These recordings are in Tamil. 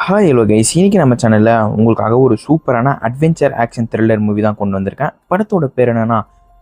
ஹாய் ஹலோ கைஸ், இன்னைக்கு நம்ம சேனலில் உங்களுக்காக ஒரு சூப்பரான அட்வென்ச்சர் ஆக்ஷன் த்ரில்லர் மூவி தான் கொண்டு வந்திருக்கேன். படத்தோட பேர் என்னன்னா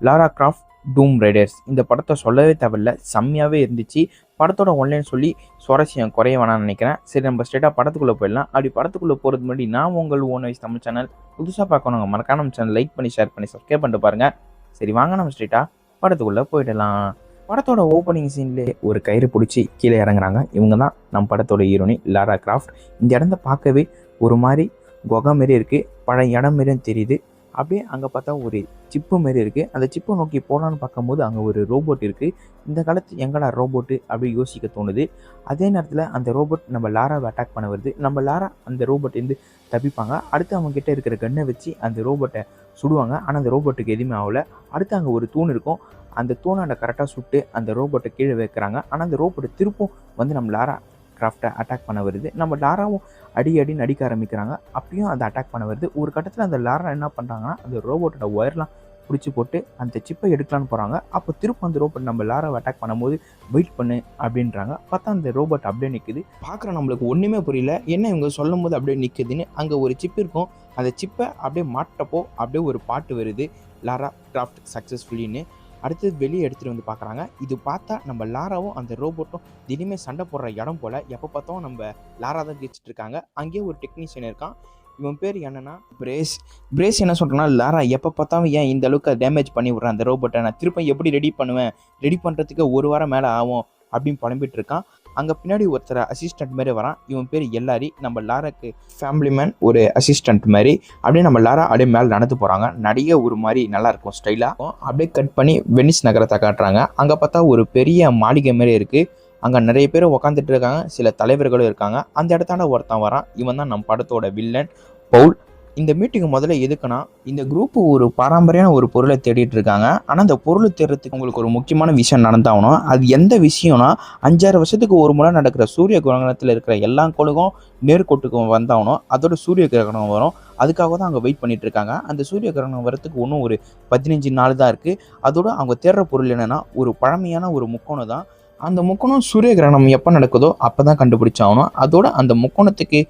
லாரா கிராஃப்ட் டூம் ரைடர்ஸ். இந்த படத்தை சொல்லவே தேவையில்ல, செம்மையாகவே இருந்துச்சு. படத்தோட ஒன்லைன் சொல்லி சுவாரஸ்யம் குறைய வேணாம்னு நினைக்கிறேன். சரி, நம்ம ஸ்ட்ரெயிட்டாக படத்துக்குள்ளே போயிடலாம். அப்படி படத்துக்குள்ளே போகிறது முன்னாடி நான் உங்கள் ஓன் வைஸ் தமிழ் சேனல் புதுசாக பார்க்கணுங்க, மறக்காம நம்ம சேனல் லைக் பண்ணி ஷேர் பண்ணி சப்ஸ்கிரைப் பண்ணிட்டு பாருங்கள். சரி வாங்க, நம்ம ஸ்ட்ரெயிட்டாக படத்துக்குள்ளே போயிடலாம். படத்தோட ஓப்பனிங் சீன்லேயே ஒரு கயிறு பிடிச்சி கீழே இறங்குறாங்க. இவங்க தான் நம்ம படத்தோட ஹீரோனி லாரா கிராஃப்ட். இந்த இடத்த பார்க்கவே ஒரு மாதிரி குகை மாரி இருக்குது, பழைய இடம் மாரியும் தெரியுது. அப்படியே அங்கே பார்த்தா ஒரு சிப்பு மாரி இருக்குது. அந்த சிப்பை நோக்கி போகலான்னு பார்க்கும்போது அங்கே ஒரு ரோபோட் இருக்குது. இந்த காலத்து எங்கடா ரோபோட்டு அப்படி யோசிக்க தோணுது. அதே நேரத்தில் அந்த ரோபோட் நம்ம லாராவை அட்டாக் பண்ண வருது. நம்ம லாரா அந்த ரோபோட்லேருந்து தப்பிப்பாங்க. அடுத்து அவங்ககிட்ட இருக்கிற கன்னை வச்சு அந்த ரோபோட்டை சுடுவாங்க. ஆனால் அந்த ரோபோட்டுக்கு எதுவுமே ஆகலை. அடுத்து அங்கே ஒரு தூண் இருக்கும். அந்த தூணாண்ட கரெக்டாக சுட்டு அந்த ரோபோட்டை கீழே வைக்கிறாங்க. ஆனால் அந்த ரோபோட்டை திருப்பும் வந்து நம்ம லாரா கிராஃப்டை அட்டாக் பண்ண வருது. நம்ம லாராவும் அடின்னு அடிக்க ஆரம்பிக்கிறாங்க. அப்பயும் அதை அட்டாக் பண்ண வருது. ஒரு கட்டத்தில் அந்த லாரா என்ன பண்ணுறாங்கன்னா அந்த ரோபோட்டோட ஒயர்லாம் பிடிச்சி போட்டு அந்த சிப்பை எடுக்கலான்னு போகிறாங்க. அப்போ திரும்ப அந்த ரோபோட் நம்ம லாராவை அட்டாக் பண்ணும்போது வெயிட் பண்ணு அப்படின்றாங்க. பார்த்தா அந்த ரோபோட் அப்படியே நிற்குது. பார்க்குற நம்மளுக்கு ஒன்றுமே புரியல, என்ன இவங்க சொல்லும் போது அப்படியே நிற்குதுன்னு. அங்கே ஒரு சிப் இருக்கும். அந்த சிப்பை அப்படியே மாட்டப்போ அப்படியே ஒரு பாட்டு வருது, லாரா கிராஃப்ட் சக்ஸஸ்ஃபுல்லின்னு. அடுத்தது வெளியே எடுத்துகிட்டு வந்து பார்க்குறாங்க. இது பார்த்தா நம்ம லாராவும் அந்த ரோபோட்டும் திடீர்னு சண்டை போடுற இடம் போல். எப்போ பார்த்தாலும் நம்ம லாரா தான் ஜெயிச்சிட்டு இருக்காங்க. அங்கேயே ஒரு டெக்னீஷியன் இருக்கான். இவன் பேர் என்னன்னா பிரேஸ் என்ன சொல்கிறேன்னா, லாரா எப்போ பார்த்தாலும் ஏன் இந்த அளவுக்கு டேமேஜ் பண்ணி விட்றேன் அந்த ரோபோட்டை, நான் திருப்ப எப்படி ரெடி பண்ணுவேன், ரெடி பண்ணுறதுக்கு ஒரு வாரம் மேலே ஆகும் அப்படின்னு புலம்பிட்டு இருக்கான். அங்கே பின்னாடி ஒருத்தர் அசிஸ்டன்ட் மாதிரி வரான். இவன் பேர் எல்லாரி, நம்ம லாராக்கு ஃபேமிலி மேன், ஒரு அசிஸ்டன்ட் மாதிரி. அப்படியே நம்ம லாரா அப்படியே மேலே நடந்து போகிறாங்க. நடிகை ஒரு மாதிரி நல்லாயிருக்கும், ஸ்டைலாக. அப்படியே கட் பண்ணி வெனிஸ் நகரத்தை காட்டுறாங்க. அங்கே பார்த்தா ஒரு பெரிய மாளிகை மாதிரி இருக்குது. அங்கே நிறைய பேர் உக்காந்துட்டு இருக்காங்க, சில தலைவர்களும் இருக்காங்க. அந்த இடத்தாண்ட ஒருத்தன் வரான். இவன் தான் நம்ம படத்தோட வில்லன் பவுல். இந்த மீட்டிங் முதல்ல எதுக்குன்னா, இந்த குரூப் ஒரு பாரம்பரியான ஒரு பொருளை தேடிட்டு இருக்காங்க. ஆனால் அந்த பொருளை தேடுறதுக்கு உங்களுக்கு ஒரு முக்கியமான விஷயம் நடந்தாகணும். அது எந்த விஷயம்னா, 5-6 வருஷத்துக்கு ஒரு முறை நடக்கிற சூரிய கிரகணத்தில் இருக்கிற எல்லா கோளுக்கும் நேர்கோட்டுக்கு வந்தாகணும். அதோட சூரிய கிரகணம் வரும். அதுக்காக தான் அங்கே வெயிட் பண்ணிட்டு இருக்காங்க. அந்த சூரிய கிரகணம் வரத்துக்கு இன்னும் ஒரு 15 நாள் தான் இருக்குது. அதோட அவங்க தேடுற பொருள் என்னென்னா, ஒரு பழமையான ஒரு முக்கோணம் தான். அந்த முக்கோணம் சூரிய கிரகணம் எப்போ நடக்குதோ அப்போ தான் கண்டுபிடிச்சாகணும். அதோட அந்த முக்கோணத்துக்கு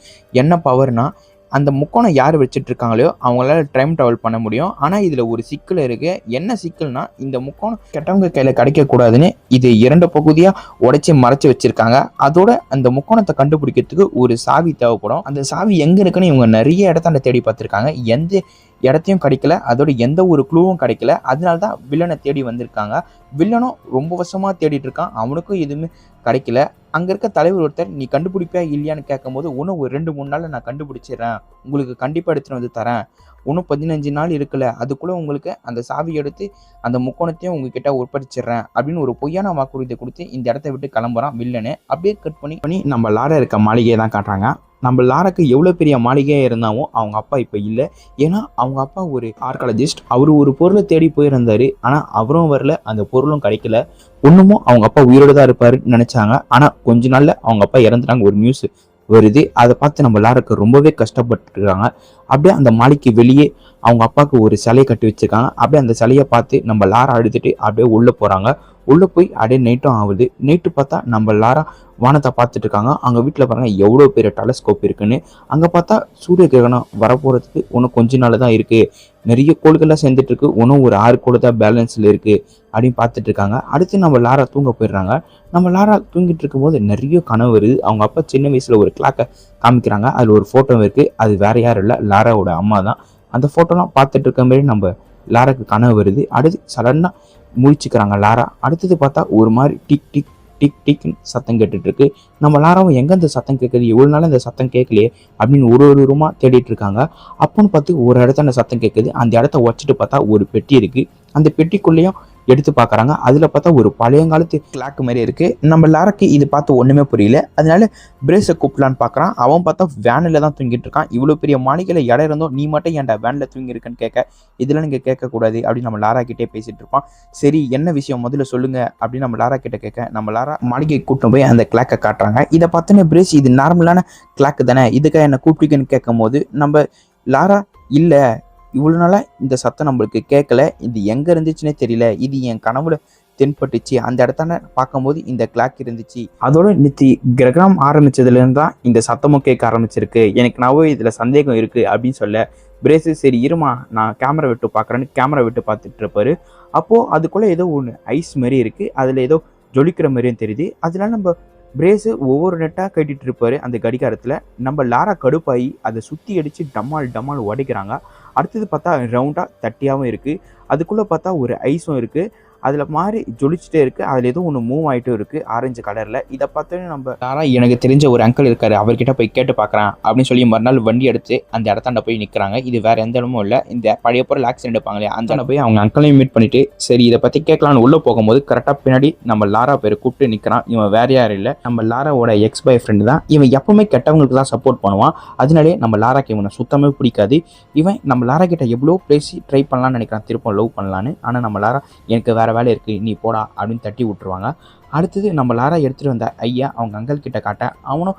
என்ன பவர்னா, அந்த முக்கோணம் யார் வச்சுட்டு இருக்காங்களோ அவங்களால டைம் ட்ராவல் பண்ண முடியும். ஆனால் இதில் ஒரு சிக்கல் இருக்குது. என்ன சிக்கல்னா, இந்த முக்கோணம் கெட்டவங்க கையில் கிடைக்கக்கூடாதுன்னு இது 2 பகுதியாக உடைச்சி மறைச்சி வச்சுருக்காங்க. அதோட அந்த முக்கோணத்தை கண்டுபிடிக்கிறதுக்கு ஒரு சாவி தேவைப்படும். அந்த சாவி எங்கே இருக்குன்னு இவங்க நிறைய இடத்தாண்ட தேடி பார்த்துருக்காங்க. எந்த இடத்தையும் கிடைக்கல. அதோட எந்த ஒரு க்ளூவும் கிடைக்கல. அதனால தான் வில்லனை தேடி வந்திருக்காங்க. வில்லனும் ரொம்ப வருஷமாக தேடிட்டு இருக்கான். அவனுக்கும் எதுவுமே கிடைக்கல. அங்கே இருக்க தலைவர் ஒருத்தர், நீ கண்டுபிடிப்பா இல்லையான்னு கேட்கும் போது, இன்னும் ஒரு 2-3 நாளில் நான் கண்டுபிடிச்சிடுறேன், உங்களுக்கு கண்டிப்பாக எடுத்துகிட்டு வந்து தரேன், இன்னும் 15 நாள் இருக்குல்ல, அதுக்குள்ளே உங்களுக்கு அந்த சாவி எடுத்து அந்த முக்கோணத்தையும் உங்ககிட்ட ஒப்படைச்சிடுறேன் அப்படின்னு ஒரு பொய்யான வாக்குறுதியை கொடுத்து இந்த இடத்த விட்டு கிளம்புறான் வில்லனு. அப்படியே கட் பண்ணி நம்ம லாரா இருக்க மாளிகையை தான் காட்டுறாங்க. நம்ம லாராக்கு எவ்வளோ பெரிய மாளிகையாக இருந்தாலும் அவங்க அப்பா இப்போ இல்லை. ஏன்னா அவங்க அப்பா ஒரு ஆர்காலஜிஸ்ட். அவர் ஒரு பொருளை தேடி போயிருந்தார். ஆனால் அவரும் வரல, அந்த பொருளும் கிடைக்கல. ஒன்றுமும் அவங்க அப்பா உயிரோடு தான் இருப்பாருன்னு நினச்சாங்க. ஆனால் கொஞ்ச நாளில் அவங்க அப்பா இறந்துட்டாங்க ஒரு நியூஸ் வருது. அதை பார்த்து நம்ம லாராக்கு ரொம்பவே கஷ்டப்பட்டுருக்காங்க. அப்படியே அந்த மாளிகைக்கு வெளியே அவங்க அப்பாவுக்கு ஒரு சிலையை கட்டி வச்சுருக்காங்க. அப்படியே அந்த சிலையை பார்த்து நம்ம லாரா அழுதுட்டு அப்படியே உள்ளே போகிறாங்க. உள்ளே போய் அப்படியே நைட்டும் ஆகுது. நைட்டு பார்த்தா நம்ம லாரா வானத்தை பார்த்துட்டு இருக்காங்க. அங்கே வீட்டில் பாருங்கள் எவ்வளோ பெரிய டெலஸ்கோப் இருக்குன்னு. அங்கே பார்த்தா சூரிய கிரகணம் வரப்போகிறதுக்கு இன்னும் கொஞ்ச நாள் தான் இருக்குது. நிறைய கோள்கள்லாம் சேர்ந்துட்டு இருக்கு. இன்னும் ஒரு 6 கோள் தான் பேலன்ஸில் இருக்குது அப்படின்னு பார்த்துட்டு இருக்காங்க. அடுத்து நம்ம லாரா தூங்க போயிடுறாங்க. நம்ம லாரா தூங்கிட்டு இருக்கும்போது நிறைய கனவு வருது. அவங்க அப்பா சின்ன வயசில் ஒரு கிளாக்கை காமிக்கிறாங்க. அதில் ஒரு ஃபோட்டோ இருக்குது. அது வேறு யாரும் இல்லை, லாராவோட அம்மா தான். அந்த ஃபோட்டோலாம் பார்த்துட்டு இருக்க மாதிரி நம்ம லாராக்கு கனவு வருது. அடுத்து சடனாக முழிச்சுக்கிறாங்க லாரா. அடுத்தது பார்த்தா ஒரு மாதிரி டிக் டிக் டிக் டிக்னு சத்தம் கேட்டுட்டு இருக்கு. நம்ம லாராவும் எங்கே இந்த சத்தம் கேட்குது, எவ்வளோ நாள் இந்த சத்தம் கேட்கலையே அப்படின்னு ஒரு ரூமாக தேடிட்டு இருக்காங்க. அப்போன்னு பார்த்து ஒரு இடத்த அந்த சத்தம் கேட்குது. அந்த இடத்த வச்சுட்டு பார்த்தா ஒரு பெட்டி இருக்குது. அந்த பெட்டிக்குள்ளேயும் எடுத்து பார்க்குறாங்க. அதில் பார்த்தா ஒரு பழையங்காலத்து கிளாக் மாதிரி இருக்குது. நம்ம லாராக்கு இது பார்த்து ஒன்றுமே புரியல. அதனால பிரேஸை கூப்பிடலான்னு பார்க்குறான். அவன் பார்த்தா வேனில் தான் தூங்கிட்டு இருக்கான். இவ்வளோ பெரிய மாளிகையில் இடம் இருந்தோம், நீ மட்டும் ஏன்டா வேனில் தூங்கியிருக்குன்னு கேட்க, இதெல்லாம் நீங்கள் கேட்கக்கூடாது அப்படின்னு நம்ம லாரா கிட்டே பேசிகிட்டு இருப்பான். சரி என்ன விஷயம் முதல்ல சொல்லுங்கள் அப்படின்னு நம்ம லாரா கிட்டே கேட்க, நம்ம லாரா மாளிகை கூட்டிட்டு போய் அந்த கிளாக்கை காட்டுறாங்க. இதை பார்த்தோன்னே பிரேஸ், இது நார்மலான கிளாக்கு தானே, இதுக்காக என்ன கூப்பிட்டுக்குன்னு கேட்கும் போது நம்ம லாரா, இல்லை இவ்வளோ நாளாக இந்த சத்தம் நம்மளுக்கு கேட்கல, இது எங்கே இருந்துச்சுன்னே தெரியல, இது என் கனவுல தென்பட்டுச்சு. அந்த இடத்தான பார்க்கும்போது இந்த கிளாக் இருந்துச்சு. அதோட நேற்று கிரகணம் ஆரம்பிச்சதுலேருந்து தான் இந்த சத்தமும் கேட்க ஆரம்பிச்சிருக்கு. எனக்கு நாவே இதில் சந்தேகம் இருக்குது அப்படின்னு சொல்ல பிரேஸு சரி இருமா நான் கேமரா விட்டு பார்க்குறேன்னு கேமரா விட்டு பார்த்துட்டு இருப்பாரு. அப்போது அதுக்குள்ளே ஏதோ ஒன்று ஐஸ் மாதிரி இருக்குது. அதில் ஏதோ ஜொலிக்கிற மாதிரியும் தெரியுது. அதனால நம்ம பிரேஸு ஒவ்வொரு நெட்டாக கட்டிட்டு இருப்பாரு அந்த கடிகாரத்தில். நம்ம லாரா கடுப்பாகி அதை சுற்றி அடித்து டமால் டமால் உடைக்கிறாங்க. அடுத்தது பார்த்தா ரவுண்டாக தட்டியாகவும் இருக்குது. அதுக்குள்ளே பார்த்தா ஒரு ஐஸும் இருக்குது. அதில் மாதிரி ஜொலிச்சுட்டே இருக்குது. அதில் ஏதோ ஒன்று மூவ் ஆகிட்டும் இருக்குது ஆரஞ்சு கலரில். இதை பார்த்தோன்னே நம்ம லாரா எனக்கு தெரிஞ்ச ஒரு அங்கிள் இருக்காரு அவர்கிட்ட போய் கேட்டு பார்க்குறேன் அப்படின்னு சொல்லி மறுநாள் வண்டி எடுத்து அந்த இடத்தாண்ட போய் நிற்கிறாங்க. இது வேறு எந்த இடமும் இல்லை, இந்த பழைய பொருள் ஆக்சிடென்ட் எடுப்பாங்க இல்லையா அந்த போய் அவங்க அங்கிளையும் மீட் பண்ணிட்டு சரி இதை பற்றி கேட்கலான்னு உள்ளே போகும்போது கரெக்டாக பின்னாடி நம்ம லாரா பேர் கூப்பிட்டு நிற்கிறான். இவன் வேற யாரும் இல்லை, நம்ம லாராவோட எக்ஸ் பாய் ஃப்ரெண்டு தான். இவன் எப்பவுமே கெட்டவங்களுக்கு தான் சப்போர்ட் பண்ணுவான். அதனாலே நம்ம லாராக்கு இவனை சுத்தமே பிடிக்காது. இவன் நம்ம லாரா கிட்ட எவ்வளோ பேசி ட்ரை பண்ணலான்னு நினைக்கிறான், திருப்பம் லவ் பண்ணலான்னு. ஆனால் நம்ம லாரா எனக்கு வேறு வேலை இருக்குது நீ போடா அப்படின்னு தட்டி விட்டுருவாங்க. அடுத்தது நம்ம லாரா எடுத்துகிட்டு வந்த ஐயா அவங்க அங்கிள் கிட்ட காட்ட அவனும்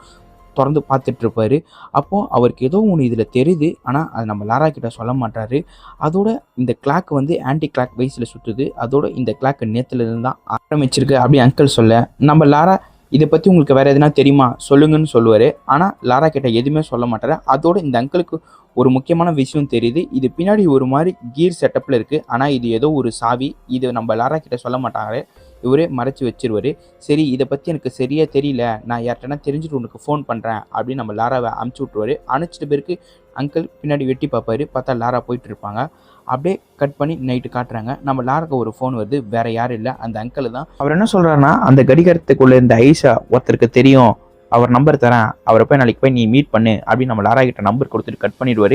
திறந்து பார்த்துட்டு இருப்பாரு. அப்போது அவருக்கு ஏதோ ஒன்று இதில் தெரியுது. ஆனால் அது நம்ம லாரா கிட்ட சொல்ல மாட்டாரு. அதோட இந்த கிளாக் வந்து ஆன்டி கிளாக் வைஸில் சுற்றுது. அதோட இந்த கிளாக் நேற்றுலேருந்து தான் ஆரம்பிச்சிருக்கு அப்படி அங்கிள் சொல்ல நம்ம லாரா இதை பற்றி உங்களுக்கு வேறு எதுனா தெரியுமா சொல்லுங்கன்னு சொல்லுவார். ஆனால் லாரா கிட்ட எதுவுமே சொல்ல மாட்டார். அதோட இந்த அங்கிளுக்கு ஒரு முக்கியமான விஷயம் தெரியுது. இது பின்னாடி ஒரு மாதிரி கீர் செட்டப்பில் இருக்குது. ஆனால் இது ஏதோ ஒரு சாவி. இது நம்ம லாரா கிட்ட சொல்ல மாட்டாங்க, இவரே மறைச்சி வச்சிருவார். சரி இதை பற்றி எனக்கு சரியாக தெரியல, நான் யார்கிட்டனா தெரிஞ்சுட்டு உனக்கு ஃபோன் பண்ணுறேன் அப்படின்னு நம்ம லாராவை அனுப்பிச்சி விட்ருவார். அனுப்பிச்சிட்ட பேருக்கு அங்கிள் பின்னாடி வெட்டி பார்ப்பாரு. பார்த்தா லாரா போயிட்டு இருப்பாங்க. அப்படியே கட் பண்ணி நைட்டு காட்டுறாங்க. நம்ம லாராக்கு ஒரு ஃபோன் வருது, வேற யாரும் இல்லை அந்த அங்கிள் தான். அவர் என்ன சொல்கிறாருன்னா அந்த கடிகாரத்துக்குள்ளே இந்த ஐஸா ஒருத்தருக்கு தெரியும், அவர் நம்பர் தரேன், அவரை போய் நாளைக்கு போய் நீ மீட் பண்ணு அப்படின்னு நம்ம லாரா கிட்ட நம்பர் கொடுத்துட்டு கட் பண்ணிடுவார்.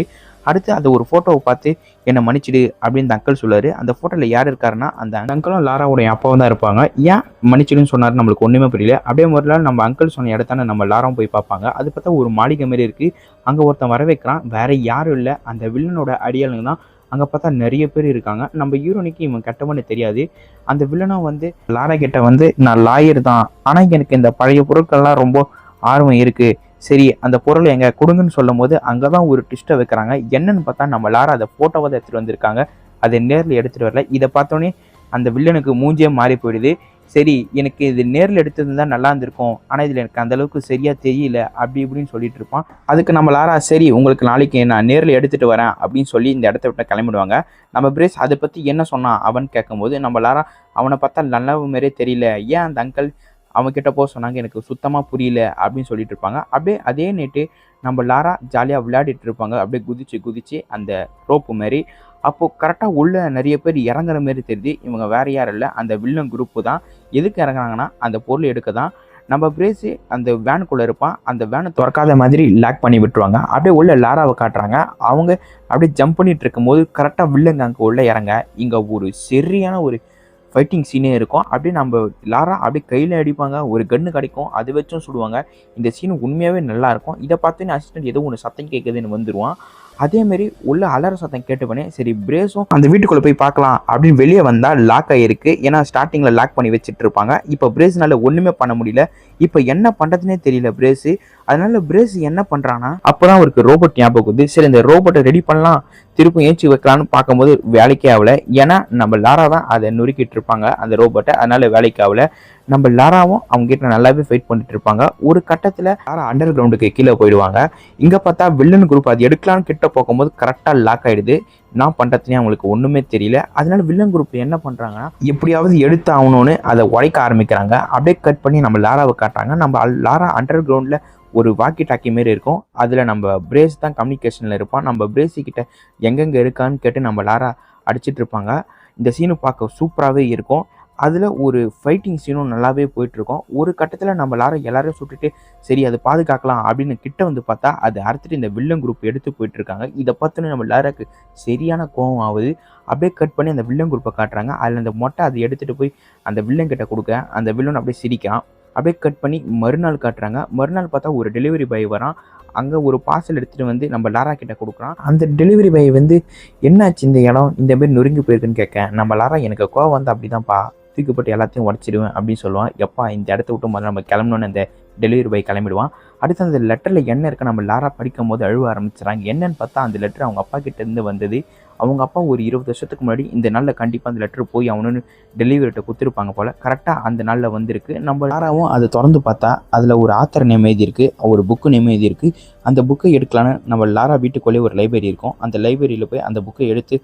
அடுத்து அந்த ஒரு ஃபோட்டோவை பார்த்து என்னை மன்னிச்சிடு அப்படின்னு அந்த அங்கிள் சொல்லுவார். அந்த ஃபோட்டோவில் யார் இருக்காருன்னா அந்த அங்கிளும் லாராவுடைய அப்பாவும் தான் இருப்பாங்க. ஏன் மன்னிச்சிடுன்னு சொன்னார் நம்மளுக்கு ஒன்றுமே புரியல. அப்படியே ஒரு நாள் நம்ம அங்கிள் சொன்ன இடத்தான நம்ம லாராவும் போய் பார்ப்பாங்க. அது பார்த்தா ஒரு மாளிகை மாரி இருக்குது. அங்கே ஒருத்தன் வர வைக்கிறான், வேற யாரும் இல்லை அந்த வில்லனோட அடியாளுங்க தான். அங்கே பார்த்தா நிறைய பேர் இருக்காங்க. நம்ம ஹீரோனிக்கு இவன் கெட்டவன்னு தெரியாது. அந்த வில்லனும் வந்து லாரா கிட்ட வந்து நான் லாயர் தான், ஆனால் எனக்கு இந்த பழைய பொருட்கள்லாம் ரொம்ப ஆர்வம் இருக்குது, சரி அந்த பொருளை எங்கே கொடுங்கன்னு சொல்லும் போது அங்கே தான் ஒரு ட்விஸ்ட்டை வைக்கிறாங்க. என்னன்னு பார்த்தா நம்ம லாரா அதை ஃபோட்டோவை தான் எடுத்துகிட்டு வந்திருக்காங்க, அதை நேரில் எடுத்துகிட்டு வரல. இதை பார்த்தோன்னே அந்த வில்லனுக்கு மூஞ்சியே மாறி போயிடுது. சரி எனக்கு இது நேரில் எடுத்திருந்தா நல்லா இருந்திருக்கும், ஆனால் இதில் எனக்கு அந்தளவுக்கு சரியாக தெரியல அப்படி இப்படின்னு சொல்லிட்டு இருப்பான். அதுக்கு நம்ம லாரா சரி உங்களுக்கு நாளைக்கு நான் நேரில் எடுத்துகிட்டு வரேன் அப்படின்னு சொல்லி இந்த இடத்த விட்டு கிளம்பிடுவாங்க. நம்ம பிரேஸ் அதை பற்றி என்ன சொன்னான் அவன் கேட்கும்போது நம்ம லாரா அவனை பார்த்தா நல்ல மாதிரியே தெரியல, ஏன் அந்த அங்கிள் அவன்கிட்ட போக சொன்னாங்க எனக்கு சுத்தமாக புரியல அப்படின்னு சொல்லிட்டு இருப்பாங்க. அப்படியே அதே நேட்டு நம்ம லாரா ஜாலியாக விளையாடிட்டு இருப்பாங்க, அப்படியே குதிச்சு குதிச்சு அந்த ரோப்பு மாதிரி. அப்போது கரெக்டாக உள்ள நிறைய பேர் இறங்குற மாரி தெரியுது. இவங்க வேறு யாரும் இல்லை, அந்த வில்லன் குரூப்பு தான். எதுக்கு இறங்குறாங்கன்னா அந்த பொருள் எடுக்க தான். நம்ம பிரேஸு அந்த வேனுக்குள்ளே இருப்பான், அந்த வேனை திறக்காத மாதிரி லாக் பண்ணி விட்டுருவாங்க. அப்படியே உள்ள லாராவை காட்டுறாங்க. அவங்க அப்படியே ஜம்ப் பண்ணிட்டு இருக்கும்போது கரெக்டாக வில்லங்க அங்கே உள்ளே இறங்க. இங்கே ஒரு சரியான ஒரு ஃபைட்டிங் சீனே இருக்கும். அப்படியே நம்ம லாரா அப்படியே கையில் அடிப்பாங்க, ஒரு கன்று கிடைக்கும், அது வச்சும் சுடுவாங்க. இந்த சீன் உண்மையாகவே நல்லாயிருக்கும். இதை பார்த்தோன்னே அசிஸ்டன்ட் ஏதோ ஒன்று சத்தம் கேட்குதுன்னு வந்துடுவான். அதேமாரி உள்ள அலற சத்தம் கேட்டுப்பனே சரி பிரேஸும் அந்த வீட்டுக்குள்ளே போய் பார்க்கலாம் அப்படின்னு வெளியே வந்தால் லாக் ஆகிருக்கு. ஏன்னா ஸ்டார்டிங்கில் லாக் பண்ணி வச்சுட்டு இருப்பாங்க. இப்போ பிரேஸ்னால ஒன்றுமே பண்ண முடியல. இப்போ என்ன பண்ணுறதுனே தெரியல பிரேஸு. அதனால பிரேஸ் என்ன பண்ணுறான்னா அப்போ தான் அவருக்கு ரோபோட் ஞாபகம் வந்து சரி இந்த ரோபோட்டை ரெடி பண்ணலாம் திருப்பம் ஏற்றி வைக்கலான்னு பார்க்கும்போது வேலைக்கே ஆகலை. ஏன்னா நம்ம லாரா தான் அதை நொறுக்கிட்டு இருப்பாங்க அந்த ரோபோட்டை, அதனால வேலைக்கு ஆகலை. நம்ம லாராவும் அவங்க கிட்ட நல்லாவே ஃபைட் பண்ணிட்டு இருப்பாங்க. ஒரு கட்டத்தில் லாரா அண்டர் கிரவுண்டுக்கு கீழே போயிடுவாங்க. இங்கே பார்த்தா வில்லன் குரூப் அது எடுக்கலான்னு கிட்ட போகும்போது கரெக்டாக லாக் ஆகிடுது. நான் பண்ணுறதுனே அவங்களுக்கு ஒன்றுமே தெரியல. அதனால வில்லன் குரூப் என்ன பண்ணுறாங்கன்னா எப்படியாவது எடுத்து ஆகணும்னு அதை உடைக்க ஆரம்பிக்கிறாங்க. அப்படியே கட் பண்ணி நம்ம லாராவை காட்டுறாங்க. நம்ம லாரா அண்டர் கிரவுண்டில் ஒரு வாக்கி டாக்கி மாரி இருக்கும். அதில் நம்ம பிரேஸ் தான் கம்யூனிகேஷனில் இருப்பான். நம்ம பிரேஸுக்கிட்ட எங்கெங்கே இருக்கான்னு கேட்டு நம்ம லாரா அடிச்சிட்டு இருப்பாங்க. இந்த சீனு பார்க்க சூப்பராகவே இருக்கும். அதில் ஒரு ஃபைட்டிங் சீனும் நல்லாவே போயிட்டுருக்கோம். ஒரு கட்டத்தில் நம்ம லாரா எல்லாரையும் சுட்டுட்டு சரி அதை பாதுகாக்கலாம் அப்படின்னு கிட்ட வந்து பார்த்தா அது அறுத்துட்டு இந்த வில்லன் குரூப் எடுத்து போயிட்டுருக்காங்க. இதை பார்த்தோன்னே நம்ம லாராக்கு சரியான கோவம் ஆகுது. அப்படியே கட் பண்ணி அந்த வில்லன் குரூப்பை காட்டுறாங்க. அதில் அந்த மொட்டை அதை எடுத்துகிட்டு போய் அந்த வில்லன் கிட்ட கொடுக்க அந்த வில்லன் அப்படியே சிரிக்கான். அப்படியே கட் பண்ணி மறுநாள் காட்டுறாங்க. மறுநாள் பார்த்தா ஒரு டெலிவரி பாய் வரான். அங்கே ஒரு பார்சல் எடுத்துகிட்டு வந்து நம்ம லாரா கிட்ட கொடுக்குறான். அந்த டெலிவரி பாய் வந்து என்னாச்சு இந்த இடம் இந்த மாதிரி நொறுங்கி போயிருக்குன்னு கேட்க நம்ம லாரா எனக்கு கோவம் வந்து அப்படி தான்ப்பா தூக்கிப்பட்டு எல்லாத்தையும் உடச்சிடுவேன் அப்படின்னு சொல்லுவான். எப்பா இந்த இடத்த விட்டு முதல்ல நம்ம கிளம்பணுன்னு அந்த டெலிவரி பாய் கிளம்பிடுவான். அடுத்து அந்த லெட்டரில் என்ன இருக்குது நம்ம லாரா படிக்கும் போது அழுவ ஆரம்பிச்சுறாங்க. என்னன்னு பார்த்தா அந்த லெட்டர் அவங்க அப்பா கிட்டேருந்து வந்தது. அவங்க அப்பா ஒரு 20 வருஷத்துக்கு முன்னாடி இந்த நாளில் கண்டிப்பாக அந்த லெட்டர் போய் அவனு டெலிவரிட்ட கொடுத்துருப்பாங்க போல். கரெக்டாக அந்த நாளில் வந்திருக்கு. நம்ம லாராவும் அதை திறந்து பார்த்தா அதில் ஒரு ஆத்தர் நேம் எழுதியிருக்கு, ஒரு புக்கு நேம் எழுதியிருக்கு. அந்த புக்கை எடுக்கலான்னு நம்ம லாரா வீட்டுக்குள்ளே ஒரு லைப்ரரி இருக்கும். அந்த லைப்ரரியில் போய் அந்த புக்கை எடுத்து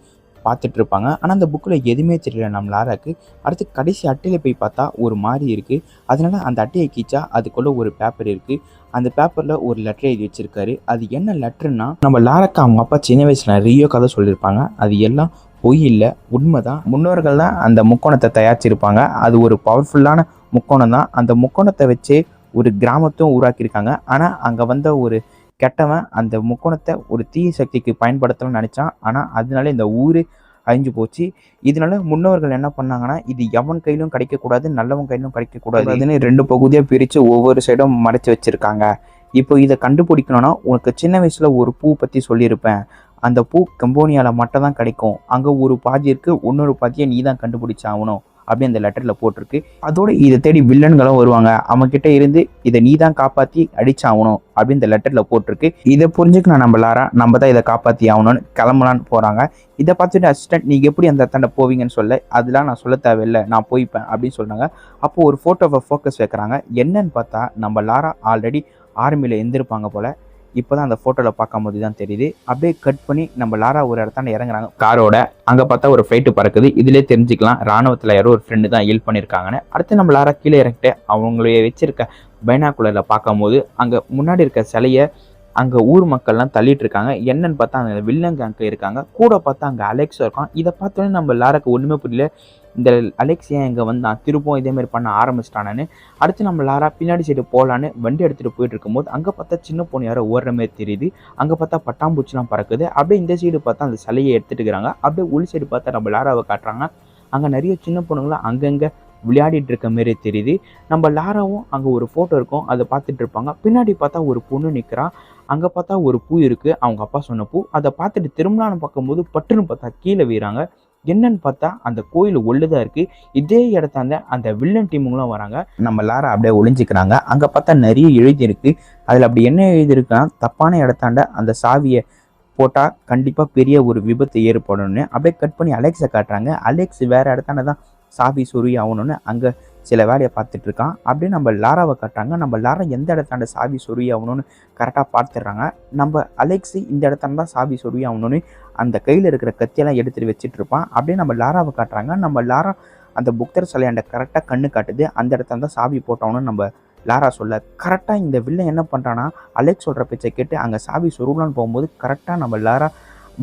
பார்த்துட்டு இருப்பாங்க. ஆனால் அந்த புக்கில் எதுவுமே தெரியல நம்ம லாராக்கு. அடுத்து கடைசி அட்டையில் போய் பார்த்தா ஒரு மாதிரி இருக்குது. அதனால அந்த அட்டையை கீச்சா அதுக்குள்ளே ஒரு பேப்பர் இருக்குது. அந்த பேப்பரில் ஒரு லெட்டர் எழுதி வச்சிருக்காரு. அது என்ன லெட்டர்னா, நம்ம லாராக்கு அவங்க அப்பா சின்ன வயசில் நிறைய கதை சொல்லியிருப்பாங்க. அது எல்லாம் பொய் இல்லை, உண்மைதான். முன்னோர்கள் தான் அந்த முக்கோணத்தை தயாரிச்சிருப்பாங்க. அது ஒரு பவர்ஃபுல்லான முக்கோணம் தான். அந்த முக்கோணத்தை வச்சு ஒரு கிராமத்தையும் உருவாக்கியிருக்காங்க. ஆனால் அங்கே வந்த ஒரு கெட்டவன் அந்த முக்கோணத்தை ஒரு தீய சக்திக்கு பயன்படுத்தணும்னு நினச்சான். ஆனால் அதனால இந்த ஊர் அழிஞ்சு போச்சு. இதனால முன்னோர்கள் என்ன பண்ணாங்கன்னா, இது எவன் கையிலும் கிடைக்கக்கூடாது, நல்லவன் கையிலும் கிடைக்கக்கூடாது, அதுன்னு 2 பகுதியாக பிரித்து ஒவ்வொரு சைடும் மறைச்சி வச்சுருக்காங்க. இப்போ இதை கண்டுபிடிக்கணும்னா, உனக்கு சின்ன வயசில் ஒரு பூ பற்றி சொல்லியிருப்பேன். அந்த பூ கம்போனியாவில் மட்டும் தான் கிடைக்கும். அங்கே ஒரு பாதி இருக்குது, இன்னொரு பாதியை நீ தான் கண்டுபிடிச்சாகணும் அப்படி அந்த லெட்டரில் போட்டிருக்கு. அதோடு இதை தேடி வில்லன்களும் வருவாங்க. அவன்கிட்ட இருந்து இதை நீ தான் காப்பாற்றி அடிச்சாகணும் அப்படின்னு இந்த லெட்டரில் போட்டிருக்கு. இதை புரிஞ்சுக்கணும் நம்ம லாரா, நம்ம தான் இதை காப்பாற்றி ஆகணும்னு கிளம்பலான்னு போகிறாங்க. இதை பார்த்துட்டு அசிஸ்டன்ட், நீங்கள் எப்படி அந்த இடத்தாண்ட போவீங்கன்னு சொல்ல, அதெல்லாம் நான் சொல்ல தேவையில்லை, நான் போய்ப்பேன் அப்படின்னு சொல்கிறாங்க. அப்போது ஒரு ஃபோட்டோவை ஃபோக்கஸ் வைக்கிறாங்க. என்னன்னு பார்த்தா நம்ம லாரா ஆல்ரெடி ஆர்மியில் இருந்திருப்பாங்க போல். இப்போ தான் அந்த ஃபோட்டோவில் பார்க்கும்போது தான் தெரியுது. அப்படியே கட் பண்ணி நம்ம லாரா ஒரு இடத்தாண்ட இறங்குறாங்க காரோட. அங்கே பார்த்தா ஒரு ஃப்ளைட்டு பறக்குது. இதிலே தெரிஞ்சுக்கலாம் ராணுவத்தில் யாரோ ஒரு ஃப்ரெண்டு தான் ஹெல்ப் பண்ணியிருக்காங்கன்னு. அடுத்து நம்ம லாரா கீழே இறங்கிட்டு அவங்களே வச்சிருக்க பைனாக்குலரில் பார்க்கும்போது அங்கே முன்னாடி இருக்க சிலையை அங்கே ஊர் மக்கள்லாம் தள்ளிட்டு இருக்காங்க. என்னன்னு பார்த்தா அங்கே வில்லங்க அங்கே இருக்காங்க. கூட பார்த்தா அங்கே அலெக்ஸும் இருக்கான். இதை பார்த்தோன்னே நம்ம லாராக்கு ஒன்றுமே புரியல. இந்த அலெக்ஸ் ஏன் இங்கே வந்தான், திருப்பவும் இதேமாதிரி பண்ண ஆரம்பிச்சிட்டானு. அடுத்து நம்ம லாரா பின்னாடி சைடு போகலான்னு வண்டி எடுத்துகிட்டு போயிட்டு இருக்கும்போது அங்கே பார்த்தா சின்ன பொண்ணு யாரோ ஓடுற மாதிரி தெரியுது. அங்கே பார்த்தா பட்டாம்பூச்சிலாம் பறக்குது. அப்படியே இந்த சைடு பார்த்தா அந்த சிலையை எடுத்துகிட்டு இருக்கிறாங்க. அப்படியே உள் சைடு பார்த்தா நம்ம லாராவை காட்டுறாங்க. அங்கே நிறைய சின்ன பொண்ணுங்களாம் அங்கங்கே விளையாடிட்டு இருக்க மாரி தெரியுது. நம்ம லாராவும் அங்கே ஒரு ஃபோட்டோ இருக்கும், அதை பார்த்துட்டு இருப்பாங்க. பின்னாடி பார்த்தா ஒரு பொண்ணு நிற்கிறா. அங்கே பார்த்தா ஒரு பூ இருக்குது, அவங்க அப்பா சொன்ன பூ. அதை பார்த்துட்டு திரும்பலான்னு பார்க்கும்போது பட்டுன்னு பார்த்தா கீழே வீறாங்க. என்னன்னு பார்த்தா அந்த கோயில் ஒல்லுதான் இருக்குது. இதே இடத்தாண்ட அந்த வில்லன் டீமுங்களும் வராங்க. நம்ம லாரா அப்படியே ஒளிஞ்சிக்கிறாங்க. அங்கே பார்த்தா நிறைய எழுதியிருக்கு. அதில் அப்படி என்ன எழுதியிருக்குன்னா, தப்பான இடத்தாண்ட அந்த சாவியை போட்டால் கண்டிப்பாக பெரிய ஒரு விபத்து ஏற்படணும்னு. அப்படியே கட் பண்ணி அலெக்ஸை காட்டுறாங்க. அலெக்ஸ் வேறு இடத்தாண்ட தான் சாவி சொருகி ஆகணும்னு அங்கே சில வேலையை பார்த்துட்டு இருக்கான். அப்படியே நம்ம லாராவை காட்டுறாங்க. நம்ம லாரா எந்த இடத்தாண்ட சாவி சொருகி ஆகணும்னு கரெக்டாக பார்த்துடுறாங்க. நம்ம அலெக்ஸு இந்த இடத்தாண்ட தான் சாவி சொருகி ஆகணும்னு அந்த கையில் இருக்கிற கத்தியெல்லாம் எடுத்துகிட்டு வச்சுட்டு இருப்பான். அப்படியே நம்ம லாராவை காட்டுறாங்க. நம்ம லாரா அந்த புக்தர் சிலையாண்ட கரெக்டாக கண்ணு காட்டுது. அந்த இடத்தாண்ட தான் சாவி போட்டோம்னு நம்ம லாரா சொல்ல, கரெக்டாக இந்த வில்லன் என்ன பண்ணுறான்னா, அலெக்ஸ் சொல்கிற பேச்சை கேட்டு அங்கே சாவி சொருகலான்னு போகும்போது கரெக்டாக நம்ம லாரா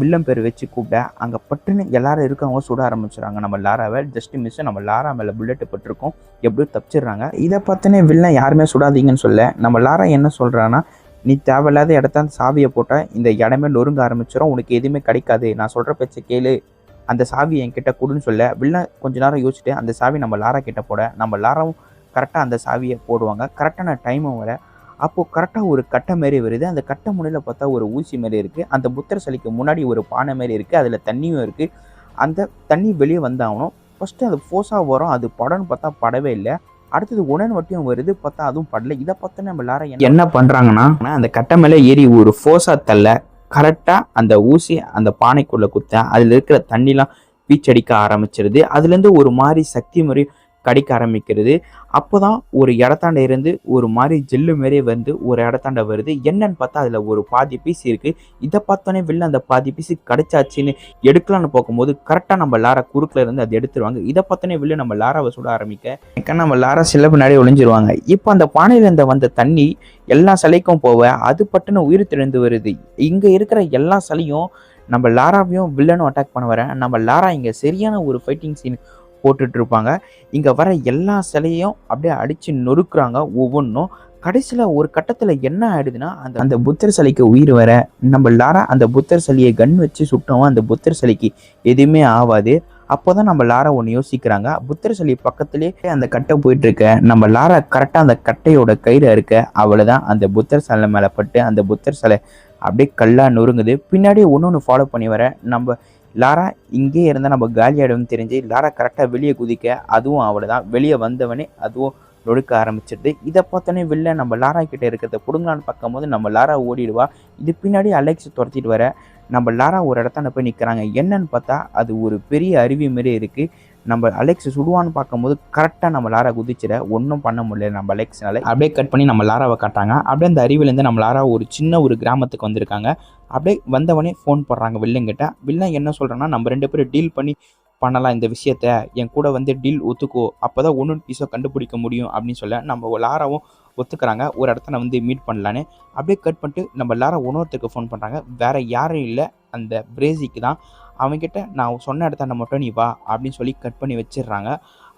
வில்லன் பேர் வச்சு கூப்பிட அங்கே பட்டுன்னு எல்லாரும் இருக்கவங்க சுட ஆரம்பிச்சுறாங்க. நம்ம லாராவை ஜஸ்ட் மிஸ் நம்ம லாரா மேலே புல்லெட்டு பட்டிருக்கோம், எப்படியோ தப்பிச்சிடுறாங்க. இதை பார்த்துனே வில்லன் யாருமே சுடாதீங்கன்னு சொல்ல, நம்ம லாரா என்ன சொல்கிறான்னா, நீ தேவையில்லாத இடத்த சாவியை போட்டால் இந்த இடமே நொறுங்க ஆரம்பிச்சிடும், உனக்கு எதுவுமே கிடைக்காது, நான் சொல்கிற பேச்சை கேளு, அந்த சாவி என்கிட்ட கொடுன்னு சொல்ல. வில்லன் கொஞ்ச நேரம் யோசிச்சுட்டு அந்த சாவி நம்ம லாரா கிட்ட போட, நம்ம லாராவும் கரெக்டாக அந்த சாவியை போடுவாங்க. கரெக்டான டைமும் வர. அப்போது கரெக்டாக ஒரு கட்டை மாரி வருது. அந்த கட்டை முனையில் பார்த்தா ஒரு ஊசி மாரி இருக்குது. அந்த புத்தர் சிலைக்கு முன்னாடி ஒரு பானை மாரி இருக்குது, அதில் தண்ணியும் இருக்குது. அந்த தண்ணி வெளியே வந்தாகணும். ஃபஸ்ட்டு அது ஃபோர்ஸாக வரும், அது படம்னு பார்த்தா படவே இல்லை. அடுத்தது உடன் வட்டியும் வருது, பார்த்தா அதுவும் படலை. இதை பார்த்தா நம்ம எல்லாரும் என்ன பண்ணுறாங்கன்னா, அந்த கட்டை மேலே ஏறி ஒரு ஃபோர்ஸாக தள்ள கரெக்டாக அந்த ஊசி அந்த பானைக்குள்ளே குத்த அதில் இருக்கிற தண்ணிலாம் பீச்சடிக்க ஆரம்பிச்சிருது. அதுலேருந்து ஒரு மாதிரி சக்தி முறை கடிக்க ஆரம்பிக்கிறது. அப்போ தான் ஒரு இடத்தாண்ட இருந்து ஒரு மாதிரி ஜெல்லு மாரி வந்து ஒரு இடத்தாண்ட வருது. என்னன்னு பார்த்தா அதில் ஒரு பாதி பீஸ் இருக்குது. இதை பார்த்தோன்னே வெளில அந்த பாதி பீஸு கிடச்சாச்சின்னு எடுக்கலான்னு பார்க்கும்போது கரெக்டாக நம்ம லாரா குறுக்கில் இருந்து அதை எடுத்துருவாங்க. இதை பார்த்தோன்னே வெளில நம்ம லாராவை சுட ஆரம்பிக்க நம்ம லாரா சில பின்னாடி ஒளிஞ்சிருவாங்க. இப்போ அந்த பானையிலேருந்து வந்த தண்ணி எல்லா சிலைக்கும் போக அது பட்டுன்னு உயிர் திறந்து வருது. இங்கே இருக்கிற எல்லா சிலையும் நம்ம லாராவையும் வில்லனும் அட்டாக் பண்ண வர, நம்ம லாரா இங்கே சரியான ஒரு ஃபைட்டிங் சீன் போட்டுட்டு இருப்பாங்க. இங்கே வர எல்லா சிலையும் அப்படியே அடித்து நொறுக்குறாங்க ஒவ்வொன்றும். கடைசியில் ஒரு கட்டத்தில் என்ன ஆயிடுதுன்னா, அந்த புத்தர் சிலைக்கு உயிர் வர நம்ம லாரா அந்த புத்தர் சிலையை கன் வச்சு சுட்டோம், அந்த புத்தர் சிலைக்கு எதுவுமே ஆகாது. அப்போ தான் நம்ம லாரா ஒன்று யோசிக்கிறாங்க. புத்தர் சிலை பக்கத்துலேயே அந்த கட்டை போயிட்டுருக்க, நம்ம லாரா கரெக்டாக அந்த கட்டையோட கயிறு இருக்க, அவ்வளோதான் அந்த புத்தர் சிலை மேலே பட்டு அந்த புத்தர் சிலை அப்படியே கல்லாக நொறுங்குது. பின்னாடி ஒன்று ஃபாலோ பண்ணி வர நம்ம லாரா இங்கே இருந்தால் நம்ம காலியாயிடும்னு தெரிஞ்சு லாரா கரெக்டாக வெளியே குதிக்க, அதுவும் அவ்வளோதான். வெளியே வந்தவனே அதுவும் நொடுக்க ஆரம்பிச்சிடுது. இதை பார்த்தோன்னே வில்லன் நம்ம லாரா கிட்ட இருக்கிறத பிடுங்கலான்னு பார்க்கும்போது நம்ம லாரா ஓடிடுவா. இது பின்னாடி அலெக்ஸ் துரத்திட்டு வர நம்ம லாரா ஒரு இடத்தாண்ட போய் நிற்கிறாங்க. என்னன்னு பார்த்தா அது ஒரு பெரிய அருவி மாரி இருக்குது. நம்ம அலெக்ஸ் சுடுவான்னு பார்க்கும்போது கரெக்டாக நம்ம லாரா குதிச்சிட ஒன்றும் பண்ண முடியல நம்ம அலெக்ஸ்னால. அப்படியே கட் பண்ணி நம்ம லாராவை காட்டாங்க. அப்படியே அந்த அருவிலேருந்து நம்ம லாரா ஒரு சின்ன ஒரு கிராமத்துக்கு வந்திருக்காங்க. அப்படியே வந்தவனே ஃபோன் போடுறாங்க வில்லங்கிட்ட. வில்லன் என்ன சொல்கிறேன்னா, நம்ம 2 பேரும் டீல் பண்ணலாம் இந்த விஷயத்த, என் கூட வந்து டீல் ஒத்துக்கோ, அப்போ தான் ஒன்று பீஸோ கண்டுபிடிக்க முடியும் அப்படின்னு சொல்ல நம்ம லாராவும் ஒத்துக்கிறாங்க. ஒரு இடத்துல வந்து மீட் பண்ணலான்னு. அப்படியே கட் பண்ணிட்டு நம்ம லாரா இன்னொருத்தருக்கு ஃபோன் பண்ணுறாங்க. வேறு யாரும் இல்லை, அந்த பிரேசிக்கு தான். அவங்ககிட்ட நான் சொன்ன இடத்தாண்ட மட்டும் நீ வா அப்படின்னு சொல்லி கட் பண்ணி வச்சிடுறாங்க.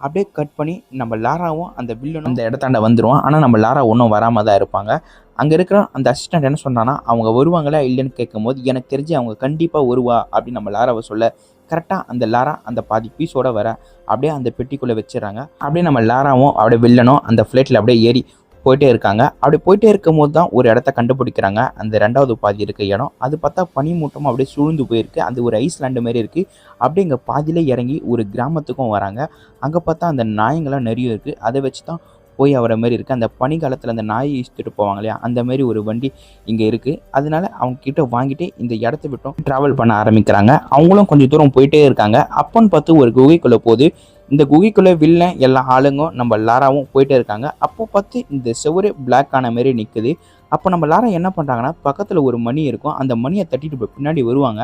அப்படியே கட் பண்ணி நம்ம லாராவும் அந்த வில்லனும் அந்த இடத்தாண்ட வந்துடுவோம். ஆனால் நம்ம லாரா ஒன்றும் வராமல் தான் இருப்பாங்க. அங்கே இருக்கிற அந்த அசிஸ்டன்ட் என்ன சொன்னான்னா, அவங்க வருவாங்களா இல்லைன்னு கேட்கும்போது எனக்கு தெரிஞ்சு அவங்க கண்டிப்பாக வருவா அப்படின்னு நம்ம லாராவை சொல்ல கரெக்டாக அந்த லாரா அந்த பாதி பீஸோட வர அப்படியே அந்த பெட்டிக்குள்ளே வச்சிடறாங்க. அப்படியே நம்ம லாராவும் அப்படியே வில்லனும் அந்த ஃப்ளைட்டில் அப்படியே ஏறி போயிட்டே இருக்காங்க. அப்படி போயிட்டே இருக்கும் போது தான் ஒரு இடத்த கண்டுபிடிக்கிறாங்க. அந்த 2வது பாதி இருக்க இடம் அது பார்த்தா பனிமூட்டமும் அப்படியே சூழ்ந்து போயிருக்கு. அது ஒரு ஐஸ்லாண்டு மாதிரி இருக்குது. அப்படியே இங்கே பாதியிலே இறங்கி ஒரு கிராமத்துக்கும் வராங்க. அங்கே பார்த்தா அந்த நாய்ங்களாம் நிறைய இருக்குது. அதை வச்சு தான் போய் ஆகிற மாதிரி இருக்குது. அந்த பனிக்காலத்தில் அந்த நாயை இழுத்துட்டு போவாங்க இல்லையா, அந்த மாதிரி ஒரு வண்டி இங்கே இருக்குது. அதனால அவங்க கிட்ட வாங்கிட்டு இந்த இடத்த விட்டும் ட்ராவல் பண்ண ஆரம்பிக்கிறாங்க. அவங்களும் கொஞ்சம் தூரம் போயிட்டே இருக்காங்க. அப்போன்னு பார்த்து ஒரு குகைக்குள்ளே போகுது. இந்த குகைக்குள்ளே வில்லன் எல்லா ஆளுங்க நம்ம லாராவும் போயிட்டே இருக்காங்க. அப்போ பார்த்து இந்த செவரே பிளாக் ஆன மாதிரி நிற்குது. அப்போ நம்ம லாரா என்ன பண்ணுறாங்கன்னா, பக்கத்தில் ஒரு மணி இருக்கும். அந்த மணியை தட்டிட்டு பின்னாடி வருவாங்க.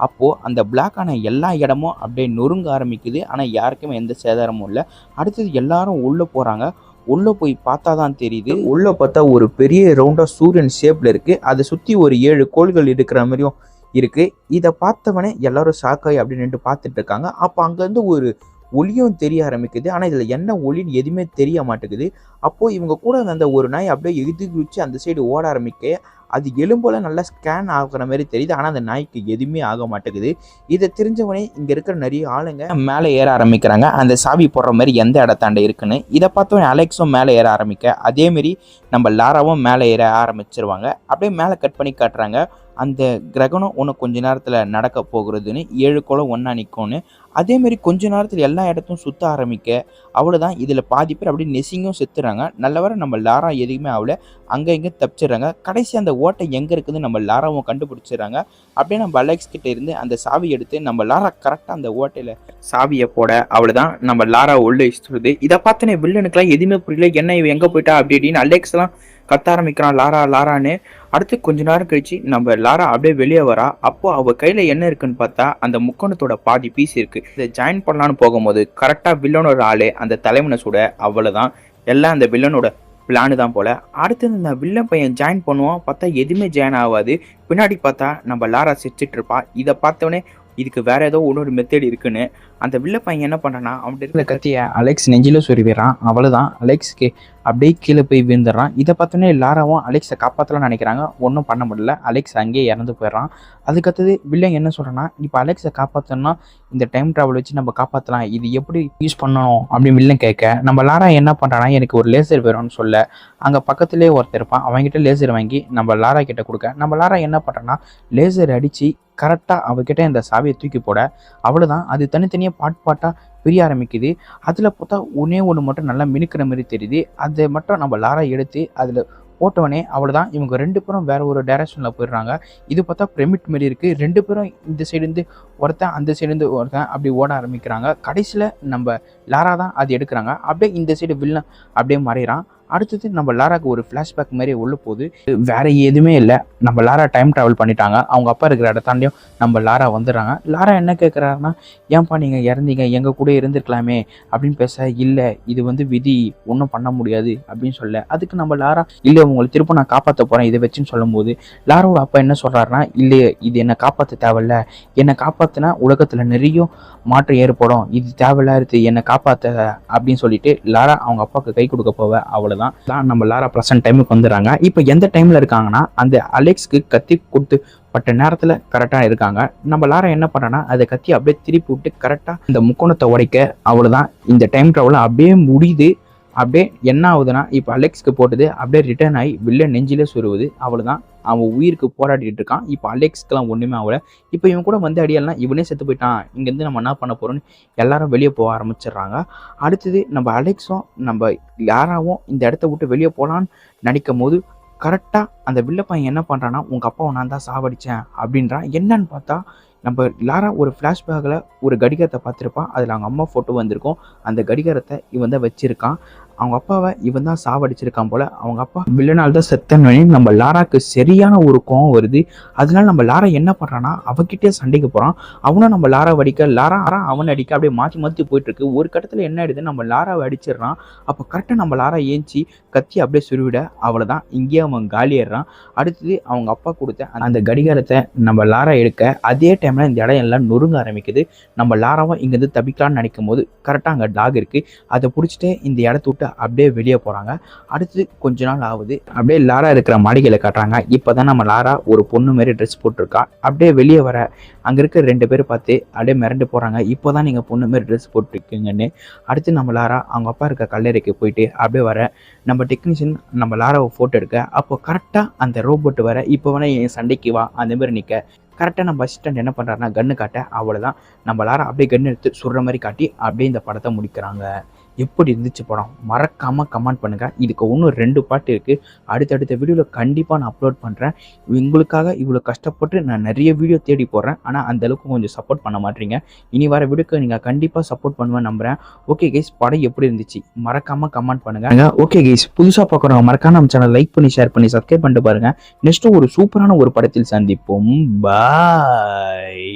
அப்போது அந்த பிளாக் ஆன எல்லா இடமும் அப்படியே நொறுங்க ஆரம்பிக்குது. ஆனால் யாருக்குமே எந்த சேதாரமும் இல்லை. அடுத்தது எல்லாரும் உள்ளே போகிறாங்க. உள்ளே போய் பார்த்தா தான் தெரியுது. உள்ளே பார்த்தா ஒரு பெரிய ரவுண்டாக சூரியன் ஷேப்பில் இருக்குது. அதை சுற்றி ஒரு 7 கோள்கள் இருக்கிற மாதிரியும் இருக்குது. இதை பார்த்தவனே எல்லாரும் ஷாக்காகி அப்படின்னு நின்று பார்த்துட்டு இருக்காங்க. அப்போ அங்கேருந்து ஒரு ஒளியும் தெரிய ஆரம்பிக்குது. ஆனால் இதில் என்ன ஒளின்னு எதுவுமே தெரிய மாட்டேங்குது. அப்போது இவங்க கூட அந்த ஒரு நாய் அப்படியே எதிர்குறிச்சு அந்த சைடு ஓட ஆரம்பிக்க அது எலும்போல நல்லா ஸ்கேன் ஆகுற மாதிரி தெரியுது. ஆனால் அந்த நாய்க்கு எதுவுமே ஆக மாட்டேங்குது. இதை தெரிஞ்சவனே இங்கே இருக்கிற நிறைய ஆளுங்க மேலே ஏற ஆரம்பிக்கிறாங்க. அந்த சாவி போடுற மாதிரி எந்த இடத்தாண்ட இருக்குன்னு. இதை பார்த்தவனே அலெக்ஸும் மேலே ஏற ஆரம்பிக்க அதேமாரி நம்ம லாராவும் மேலே ஏற ஆரம்பிச்சிருவாங்க. அப்படியே மேலே கட் பண்ணி காட்டுறாங்க. அந்த கிரகணம் ஒன்று கொஞ்ச நேரத்தில் நடக்க போகிறதுன்னு 7 கோளம் ஒன்றா நிற்கும்னு. அதேமாரி கொஞ்ச நேரத்தில் எல்லா இடத்தையும் சுற்ற ஆரம்பிக்க அவ்வளோதான். இதில் பாதி பேர் அப்படியே நெசிங்கும் செத்துறாங்க. நல்லவரை நம்ம லாரா எதுவுமே ஆகல, அங்கே இங்கே தப்பிச்சிடுறாங்க. கடைசி அந்த ஓட்டை எங்கே இருக்குதுன்னு நம்ம லாராவும் கண்டுபிடிச்சிடுறாங்க. அப்படியே நம்ம அலெக்ஸ் கிட்டே இருந்து அந்த சாவி எடுத்து நம்ம லாரா கரெக்டாக அந்த ஓட்டையில் சாவியை போட அவ்வளோதான் நம்ம லாரா உள்ளே இஷ்டுது. இதை பார்த்தோன்னே வில்லனுக்குலாம் எதுவுமே புரியல. என்ன இவ எங்கே போயிட்டா அப்படி இப்படின்னு அலெக்ஸ்லாம் கத்த ஆரம்பிக்கிறான் லாரா லாரான்னு. அடுத்து கொஞ்ச நேரம் கழிச்சு நம்ம லாரா அப்படியே வெளியே வரா. அப்போ அவள் கையில் என்ன இருக்குன்னு பார்த்தா அந்த முக்கோணத்தோட பாதி பீஸ் இருக்குது. இதை ஜாயின் பண்ணலான்னு போகும்போது கரெக்டாக வில்லனோட ஆளு அந்த தலைவனை சுட. அவ்வளோதான், எல்லாம் அந்த வில்லனோட பிளானு தான் போல். அடுத்தது இந்த வில்லன் பையன் ஜாயின் பண்ணுவான். பார்த்தா எதுவுமே ஜாயின் ஆகாது. பின்னாடி பார்த்தா நம்ம லாரா சிரிச்சிட்டு இருப்பா. இதை பார்த்தவொடனே இதுக்கு வேறு ஏதோ இன்னொரு மெத்தட் இருக்குன்னு அந்த வில்ல பையன் என்ன பண்ணான்னா, அவன்கிட்ட இருக்கிற கத்தியை அலெக்ஸ் நெஞ்சில சொருவிடுறான். அவ்வளோதான், அலெக்ஸ்க்கு அப்படியே கீழே போய் விழுந்துடுறான். இதை பார்த்தோன்னே லாராவும் அலெக்ஸை காப்பாற்றலாம்னு நினைக்கிறாங்க. ஒன்றும் பண்ண முடியல, அலெக்ஸ் அங்கேயே இறந்து போயிடுறான். அதுக்கடுத்தது வில்லன் என்ன சொல்கிறேன்னா, இப்போ அலெக்ஸை காப்பாற்றணும்னா இந்த டைம் ட்ராவல் வச்சு நம்ம காப்பாற்றலாம், இது எப்படி யூஸ் பண்ணணும் அப்படின்னு வில்லன் கேட்க நம்ம லாரா என்ன பண்ணுறான்னா, எனக்கு ஒரு லேசர் வேணும்னு சொல்ல அங்கே பக்கத்துலேயே ஒருத்தர் இருப்பான். அவங்ககிட்ட லேசர் வாங்கி நம்ம லாரா கிட்ட கொடுக்க நம்ம லாரா என்ன பண்ணுறான்னா, லேசர் அடித்து கரெக்டாக அவகிட்ட இந்த சாவியை தூக்கி போட அவ்வளோதான், அது தனித்தனியாக பாட்டாக பிரிய ஆரம்பிக்குது. அதில் பார்த்தா ஒன்று மட்டும் நல்லா மினுக்கிற மாதிரி தெரியுது. அதை மட்டும் நம்ம லாரா எடுத்து அதில் போட்டவனே அவ்வளோதான், இவங்க 2 பேரும் வேறு ஒரு டைரக்ஷனில் போயிடுறாங்க. இது பார்த்தா பிரமிட் மாரி இருக்குது. 2 பேரும் இந்த சைடுலேருந்து ஒருத்தன் அந்த சைடுலேருந்து ஒருத்தன் அப்படி ஓட ஆரம்பிக்கிறாங்க. கடைசியில் நம்ம லாரா தான் அது எடுக்கிறாங்க. அப்படியே இந்த சைடு வில்லன் அப்படியே மறைகிறான். அடுத்தது நம்ம லாராக்கு ஒரு ஃப்ளாஷ்பேக் மாதிரி உள்ள போகுது. வேறு எதுவுமே இல்லை, நம்ம லாரா டைம் ட்ராவல் பண்ணிட்டாங்க. அவங்க அப்பா இருக்கிற இடத்தாண்டியும் நம்ம லாரா வந்துடுறாங்க. லாரா என்ன கேட்குறாருன்னா, ஏன்ப்பா நீங்கள் இறந்தீங்க, எங்கள் கூட இருந்திருக்கலாமே அப்படின்னு பேச, இல்லை இது வந்து விதி, ஒன்றும் பண்ண முடியாது அப்படின்னு சொல்ல, அதுக்கு நம்ம லாரா இல்லை உங்களை திரும்ப நான் காப்பாற்ற போகிறேன் இதை வச்சுன்னு சொல்லும்போது லாராவோட அப்பா என்ன சொல்கிறாருன்னா, இல்லையே இது என்னை காப்பாற்ற தேவையில்ல, என்னை காப்பாற்றினா உலகத்தில் நிறைய மாற்றம் ஏற்படும், இது தேவையில்லாது, என்னை காப்பாற்ற அப்படின்னு சொல்லிட்டு லாரா அவங்க அப்பாவுக்கு கை கொடுக்க போவ. அவ்வளோதான் நம்ம லாரா ப்ரெசன்ட் டைமுக்கு வந்துடுறாங்க. இப்போ எந்த டைமில் இருக்காங்கன்னா, அந்த அலெக்ஸ்க்கு கத்தி கொடுத்து பட்ட நேரத்தில் கரெக்டாக இருக்காங்க. நம்ம லாரா என்ன பண்ணுறேன்னா, அதை கத்தி அப்படியே திருப்பி விட்டு கரெக்டாக இந்த முக்கோணத்தை உடைக்க அவ்வளோதான், இந்த டைம் ட்ராவல் அப்படியே முடியுது. அப்படியே என்ன ஆகுதுன்னா, இப்போ அலெக்ஸ்க்கு போட்டது அப்படியே ரிட்டர்ன் ஆகி வில்லன் நெஞ்சிலே சொருவுது. அவ்வளோதான், அவன் உயிருக்கு போராடிட்டு இருக்கான். இப்போ அலெக்ஸ்க்கெல்லாம் ஒன்றுமே ஆகல. இப்போ இவன் கூட வந்து அடியெல்லாம் இவனே செத்து போயிட்டான், இங்கேருந்து நம்ம என்ன பண்ண போகிறோன்னு எல்லாரும் வெளியே போக ஆரம்பிச்சிடுறாங்க. அடுத்தது நம்ம அலெக்ஸும் நம்ம லாராவும் இந்த இடத்த விட்டு வெளியே போகலான்னு நினைக்கும் போது கரெக்டாக அந்த வில்ல பையன் என்ன பண்ணுறான்னா, உங்கள் அப்பாவை நான் தான் சாவடித்தேன் அப்படின்றான். என்னன்னு பார்த்தா நம்ம லாரா ஒரு ஃப்ளாஷ்பேக்கில் ஒரு கடிகாரத்தை பார்த்துருப்பான். அதில் அவங்க அம்மா ஃபோட்டோ வந்திருக்கும். அந்த கடிகாரத்தை இவன் தான் வச்சுருக்கான். அவங்க அப்பாவை இவன் தான் சாவடிச்சிருக்கான் போல். அவங்க அப்பா வில்லனால் தான் செத்தன்னு நம்ம லாராக்கு சரியான ஒரு கோவம் வருது. அதனால நம்ம லாரா என்ன பண்ணுறான்னா அவகிட்டே சண்டைக்கு போகிறான். அவனும் நம்ம லாரா அடிக்க, லாரா அவனை அடிக்க, அப்படியே மாற்றி மாற்றி போயிட்டுருக்கு. ஒரு கட்டத்தில் என்ன ஆயிடுது, நம்ம லாராவை அடிச்சிடுறான். அப்போ கரெக்டாக நம்ம லாரா ஏஞ்சி கத்தி அப்படியே சுருவிட அவ்வளோதான், இங்கேயே அவன் காலியாடுறான். அடுத்தது அவங்க அப்பா கொடுத்த அந்த கடிகாரத்தை நம்ம லாரா எடுக்க, அதே டைமில் இந்த இடம் எல்லாம் நொறுங்க ஆரம்பிக்குது. நம்ம லாராவை இங்கேருந்து தப்பிக்கலான்னு நினைக்கும் போது கரெக்டாக அங்கே டாக் இருக்குது. அதை பிடிச்சிட்டு இந்த இடத்த விட்டு அப்படியே வெளியே போகிறாங்க. அடுத்து கொஞ்ச நாள் ஆகுது. அப்படியே லாரா இருக்கிற மாளிகையில் காட்டுறாங்க. இப்போ தான் நம்ம லாரா ஒரு பொண்ணு மாரி ட்ரெஸ் போட்டிருக்கா. அப்படியே வெளியே வர அங்கே இருக்க 2 பேர் பார்த்து அப்படியே மிரண்டு போகிறாங்க. இப்போ தான் நீங்கள் பொண்ணு மாரி ட்ரெஸ் போட்டிருக்கீங்கன்னு. அடுத்து நம்ம லாரா அவங்க அப்பா இருக்க கல்லறைக்கு போயிட்டு அப்படியே வர நம்ம டெக்னீஷியன் நம்ம லாராவை ஃபோட்டோ எடுக்க. அப்போ கரெக்டாக அந்த ரோபோட் வர, இப்போ வேணால் என் சண்டைக்கு வா அந்த மாதிரி நிற்க. கரெக்டாக நம்ம அசிஸ்டன்ட் என்ன பண்ணுறாருன்னா கன்று காட்ட, அவ்வளோதான் நம்ம லாரா அப்படியே கன்று எடுத்து சுடுற மாதிரி காட்டி அப்படியே இந்த படத்தை முடிக்கிறாங்க. எப்படி இருந்துச்சு படம்? மறக்காமல் கமெண்ட் பண்ணுங்கள். இதுக்கு இன்னும் 2 பாட்டு இருக்குது. அடுத்தடுத்த வீடியோவில் கண்டிப்பாக நான் அப்லோட் பண்ணுறேன். உங்களுக்காக இவ்வளோ கஷ்டப்பட்டு நான் நிறைய வீடியோ தேடி போடுறேன். ஆனால் அந்தளவுக்கு கொஞ்சம் சப்போர்ட் பண்ண மாட்டீங்க. இனி வர வீடியோக்கு நீங்கள் கண்டிப்பாக சப்போர்ட் பண்ணுவேன் நம்புகிறேன். ஓகே கைஸ், படம் எப்படி இருந்துச்சு மறக்காமல் கமெண்ட் பண்ணுங்கள். ஓகே கைஸ், புதுசாக பார்க்குறவங்க மறக்காம நம்ம சேனல் லைக் பண்ணி ஷேர் பண்ணி சப்ஸ்கிரைப் பண்ணிட்டு பாருங்கள். நெக்ஸ்ட்டு ஒரு சூப்பரான ஒரு படத்தில் சந்திப்போம். பாய்.